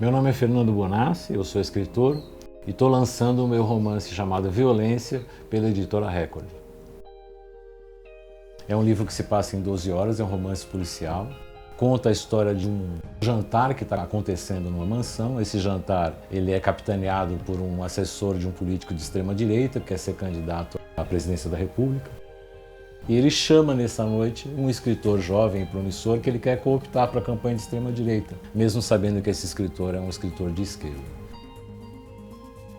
Meu nome é Fernando Bonassi, eu sou escritor e estou lançando o meu romance chamado Violência pela editora Record. É um livro que se passa em 12 horas, é um romance policial. Conta a história de um jantar que está acontecendo numa mansão. Esse jantar ele é capitaneado por um assessor de um político de extrema-direita que quer ser candidato à presidência da República. E ele chama nessa noite um escritor jovem e promissor que ele quer cooptar para a campanha de extrema-direita, mesmo sabendo que esse escritor é um escritor de esquerda.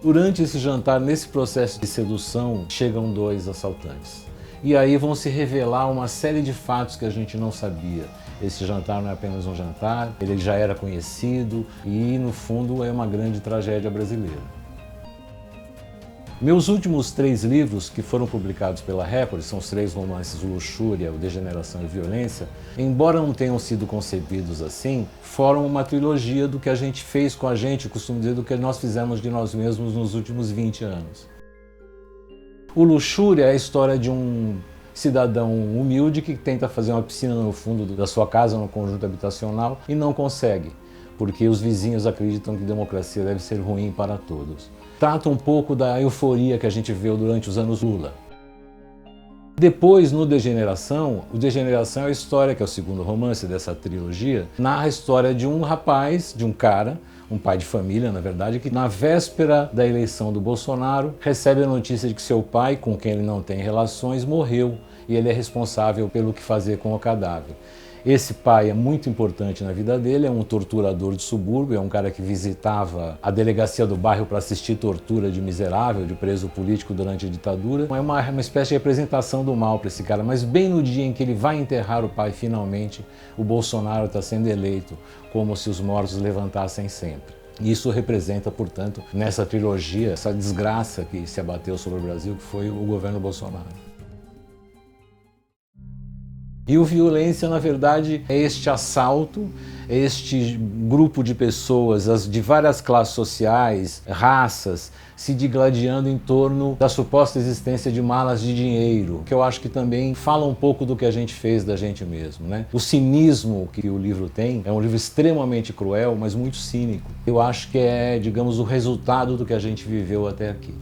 Durante esse jantar, nesse processo de sedução, chegam dois assaltantes. E aí vão se revelar uma série de fatos que a gente não sabia. Esse jantar não é apenas um jantar, ele já era conhecido e, no fundo, é uma grande tragédia brasileira. Meus últimos 3 livros, que foram publicados pela Record, são os 3 romances, o Luxúria, o Degeneração e Violência, embora não tenham sido concebidos assim, formam uma trilogia do que a gente fez com a gente, costumo dizer, do que nós fizemos de nós mesmos nos últimos 20 anos. O Luxúria é a história de um cidadão humilde que tenta fazer uma piscina no fundo da sua casa, no conjunto habitacional, e não consegue, porque os vizinhos acreditam que democracia deve ser ruim para todos. Trata um pouco da euforia que a gente viu durante os anos Lula. Depois, no Degeneração, o Degeneração é a história, que é o segundo romance dessa trilogia, narra a história de um rapaz, de um cara, um pai de família, na verdade, que na véspera da eleição do Bolsonaro recebe a notícia de que seu pai, com quem ele não tem relações, morreu e ele é responsável pelo que fazer com o cadáver. Esse pai é muito importante na vida dele, é um torturador de subúrbio, é um cara que visitava a delegacia do bairro para assistir tortura de miserável, de preso político durante a ditadura. É uma espécie de representação do mal para esse cara, mas bem no dia em que ele vai enterrar o pai finalmente, o Bolsonaro está sendo eleito, como se os mortos levantassem sempre. Isso representa, portanto, nessa trilogia, essa desgraça que se abateu sobre o Brasil, que foi o governo Bolsonaro. E o Violência, na verdade, é este assalto, é este grupo de pessoas de várias classes sociais, raças, se digladiando em torno da suposta existência de malas de dinheiro, que eu acho que também fala um pouco do que a gente fez da gente mesmo, né? O cinismo que o livro tem é um livro extremamente cruel, mas muito cínico. Eu acho que é, digamos, o resultado do que a gente viveu até aqui.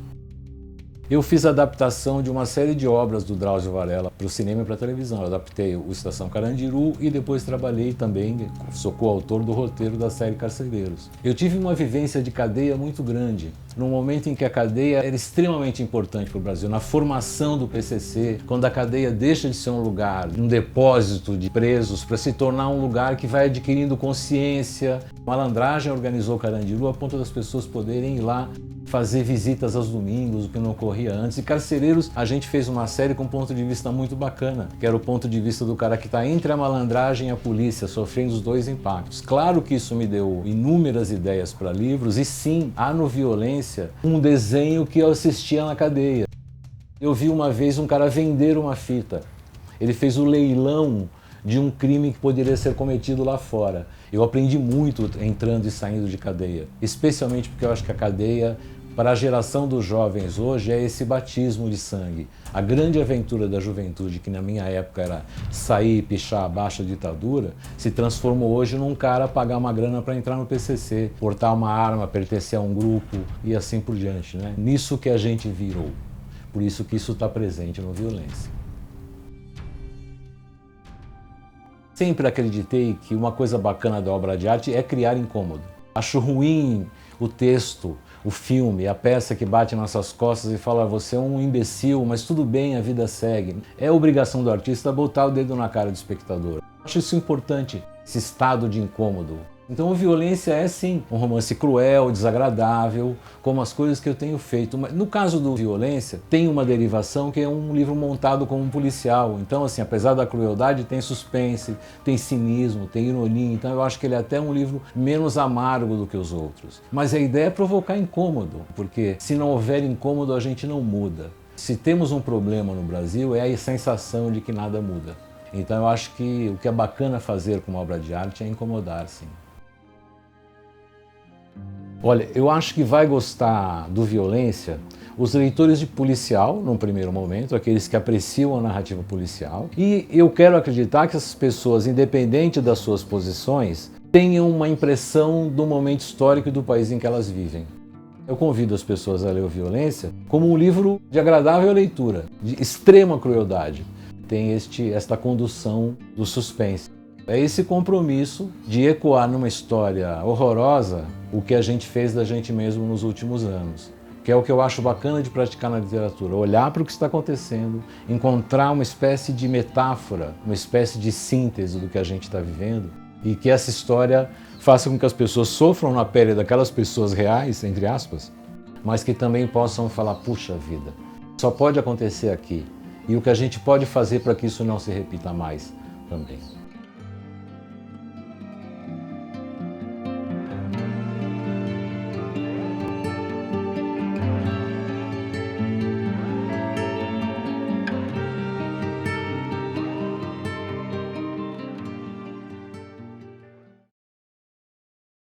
Eu fiz a adaptação de uma série de obras do Drauzio Varela para o cinema e para a televisão. Eu adaptei o Estação Carandiru e depois trabalhei também, sou coautor do roteiro da série Carcereiros. Eu tive uma vivência de cadeia muito grande, num momento em que a cadeia era extremamente importante para o Brasil, na formação do PCC, quando a cadeia deixa de ser um lugar, um depósito de presos, para se tornar um lugar que vai adquirindo consciência. A Malandragem organizou o Carandiru a ponto das pessoas poderem ir lá fazer visitas aos domingos, o que não ocorria antes. E Carcereiros, a gente fez uma série com um ponto de vista muito bacana, que era o ponto de vista do cara que está entre a malandragem e a polícia, sofrendo os dois impactos. Claro que isso me deu inúmeras ideias para livros, e sim, há no Violência um desenho que eu assistia na cadeia. Eu vi uma vez um cara vender uma fita. Ele fez o leilão de um crime que poderia ser cometido lá fora. Eu aprendi muito entrando e saindo de cadeia, especialmente porque eu acho que a cadeia, para a geração dos jovens hoje, é esse batismo de sangue. A grande aventura da juventude, que na minha época era sair e pichar abaixo da ditadura, se transformou hoje num cara pagar uma grana para entrar no PCC, portar uma arma, pertencer a um grupo e assim por diante, né? Nisso que a gente virou. Por isso que isso está presente no Violência. Sempre acreditei que uma coisa bacana da obra de arte é criar incômodo. Acho ruim o texto, o filme, a peça que bate nas nossas costas e fala: você é um imbecil, mas tudo bem, a vida segue. É obrigação do artista botar o dedo na cara do espectador. Acho isso importante, esse estado de incômodo. Então, a Violência é sim um romance cruel, desagradável, como as coisas que eu tenho feito. Mas no caso do Violência, tem uma derivação que é um livro montado como um policial. Então, assim, apesar da crueldade, tem suspense, tem cinismo, tem ironia. Então, eu acho que ele é até um livro menos amargo do que os outros. Mas a ideia é provocar incômodo, porque se não houver incômodo, a gente não muda. Se temos um problema no Brasil, é a sensação de que nada muda. Então, eu acho que o que é bacana fazer com uma obra de arte é incomodar, sim. Olha, eu acho que vai gostar do Violência os leitores de policial, num primeiro momento, aqueles que apreciam a narrativa policial. E eu quero acreditar que essas pessoas, independente das suas posições, tenham uma impressão do momento histórico e do país em que elas vivem. Eu convido as pessoas a ler o Violência como um livro de agradável leitura, de extrema crueldade. Tem esta condução do suspense. É esse compromisso de ecoar numa história horrorosa o que a gente fez da gente mesmo nos últimos anos. Que é o que eu acho bacana de praticar na literatura, olhar para o que está acontecendo, encontrar uma espécie de metáfora, uma espécie de síntese do que a gente está vivendo, e que essa história faça com que as pessoas sofram na pele daquelas pessoas reais, entre aspas, mas que também possam falar, puxa vida, só pode acontecer aqui, e o que a gente pode fazer para que isso não se repita mais também.